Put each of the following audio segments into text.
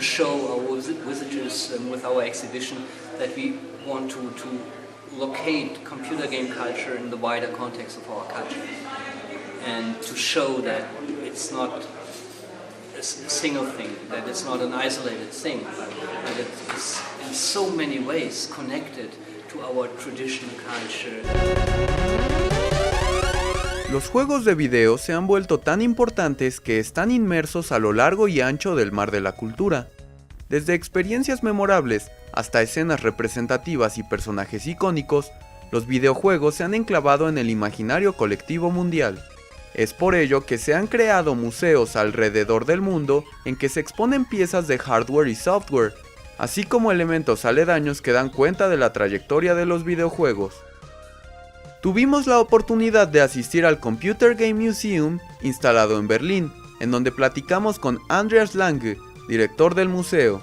show our visitors with our exhibition that we want to locate computer game culture in the wider context of our culture, and to show that it's not a single thing, that it's not an isolated thing, but it is in so many ways connected to our traditional culture. Los juegos de video se han vuelto tan importantes que están inmersos a lo largo y ancho del mar de la cultura. Desde experiencias memorables hasta escenas representativas y personajes icónicos, los videojuegos se han enclavado en el imaginario colectivo mundial. Es por ello que se han creado museos alrededor del mundo en que se exponen piezas de hardware y software, así como elementos aledaños que dan cuenta de la trayectoria de los videojuegos. Tuvimos la oportunidad de asistir al Computer Game Museum instalado en Berlín, en donde platicamos con Andreas Lange, director del museo.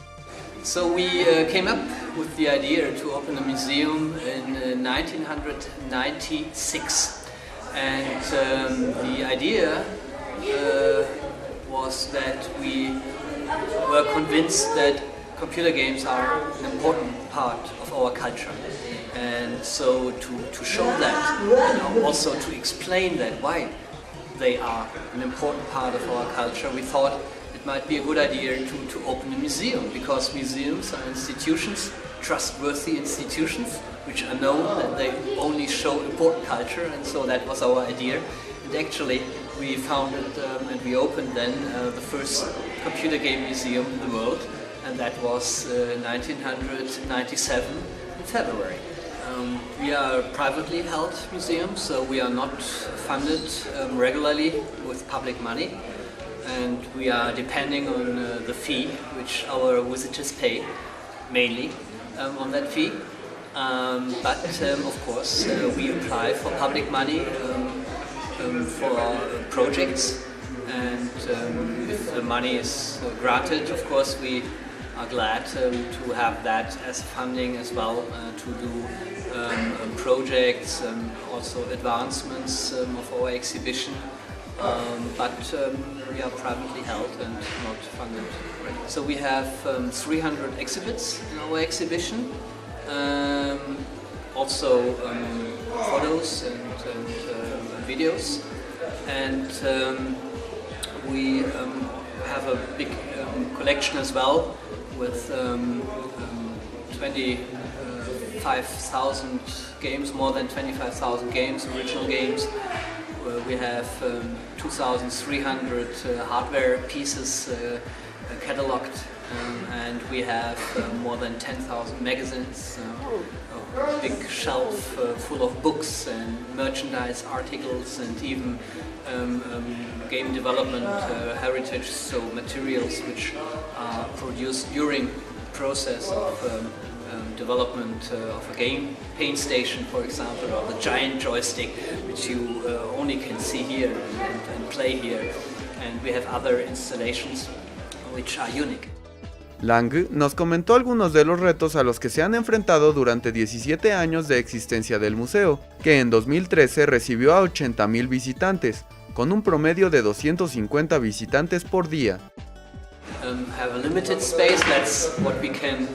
So we came up with the idea to open a museum in 1996, and the idea was that we were convinced that computer games are an important part of our culture. And so to show that, and also to explain that why they are an important part of our culture, we thought it might be a good idea to open a museum, because museums are institutions, trustworthy institutions, which are known that they only show important culture, and so that was our idea. And actually we founded and we opened then the first computer game museum in the world, and that was 1997 in February. We are a privately held museum, so we are not funded regularly with public money, and we are depending on the fee which our visitors pay, mainly on that fee. But of course we apply for public money for projects, and if the money is granted, of course we are glad to have that as funding as well, to do projects, also advancements of our exhibition, but we are privately held and not funded. So we have 300 exhibits in our exhibition, also photos and videos, and we have a big collection as well with 25,000 games, more than 25,000 games, original games. We have 2,300 hardware pieces cataloged, and we have more than 10,000 magazines, a big shelf full of books and merchandise articles, and even game development heritage, so materials which are produced during the process of development of a game, paint station for example, or the giant joystick which you only can see here and play here, and we have other installations which are unique. Lange nos comentó algunos de los retos a los que se han enfrentado durante 17 años de existencia del museo, que en 2013 recibió a 80,000 visitantes, con un promedio de 250 visitantes por día. Have a limited space, that's what we can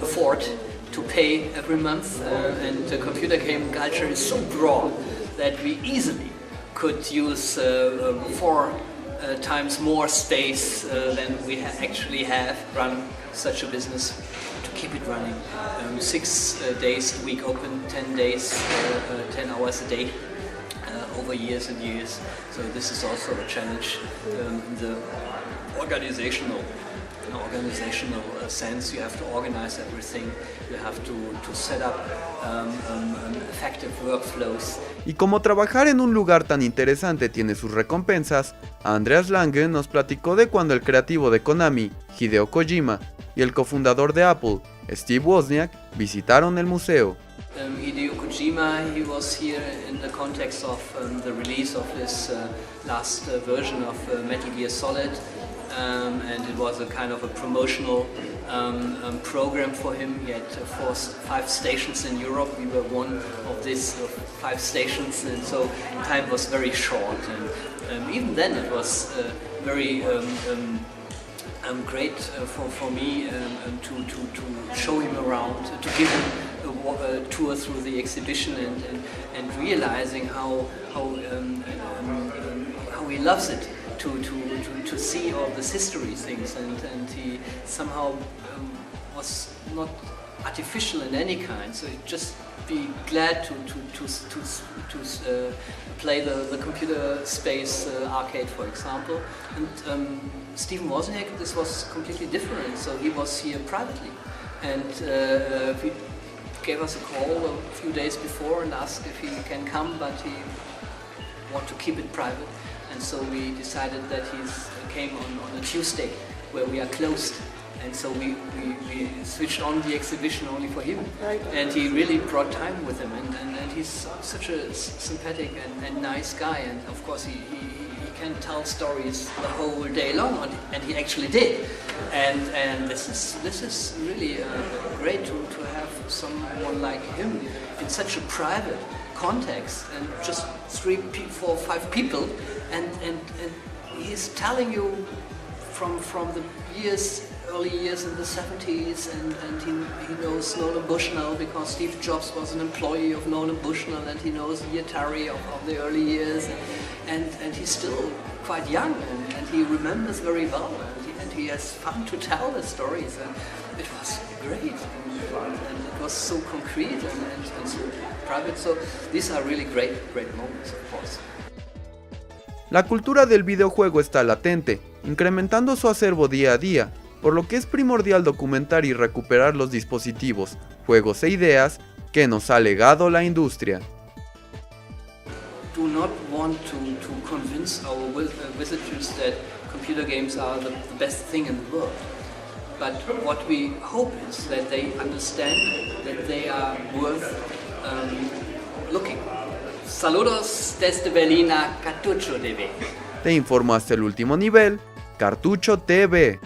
afford to pay every month, and the computer game culture is so broad that we easily could use 4 times more space than we actually have run such a business, to keep it running. 6 days a week open, 10 days, 10 hours a day, over years and years. So this is also a challenge in the organizational sense. You have to organize everything, you have to set up effective workflows. Y como trabajar en un lugar tan interesante tiene sus recompensas, Andreas Lange nos platicó de cuando el creativo de Konami, Hideo Kojima, y el cofundador de Apple, Steve Wozniak, visitaron el museo. Hideo Kojima, he was here in the context of the release of his last version of Metal Gear Solid, and it was a kind of a promotional program for him. He had 5 stations in Europe. We were one of these 5 stations, and so time was very short, and even then it was very great for me to show him around, to give him a tour through the exhibition and realizing how he loves it to see all this history things, and he somehow was not artificial in any kind, so he'd just be glad to play the computer space arcade, for example. And Stephen Wozniak, this was completely different, so he was here privately, and he gave us a call a few days before and asked if he can come, but he wanted to keep it private, and so we decided that he came on a Tuesday where we are closed. And so we switched on the exhibition only for him, and he really brought time with him, and he's such a sympathetic and nice guy, and of course he can tell stories the whole day long, and he actually did, and this is really great to have someone like him in such a private context, and just 3, 4, 5 people, and he's telling you from the early years in the 70s, and he knows Nolan Bushnell because Steve Jobs was an employee of Nolan Bushnell, and he knows the Atari of the early years, and he's still quite young, and he remembers very well, and he has fun to tell the stories, and it was great, and it was so concrete and so private, so these are really great moments, of course. La cultura del videojuego está latente, incrementando su acervo día a día, por lo que es primordial documentar y recuperar los dispositivos, juegos e ideas que nos ha legado la industria. Do not want to convince our visitors that computer games are the best thing in the world, but what we hope is that they understand that they are worth looking. Saludos desde Berlín a Cartucho TV. Te informó hasta el último nivel, Cartucho TV.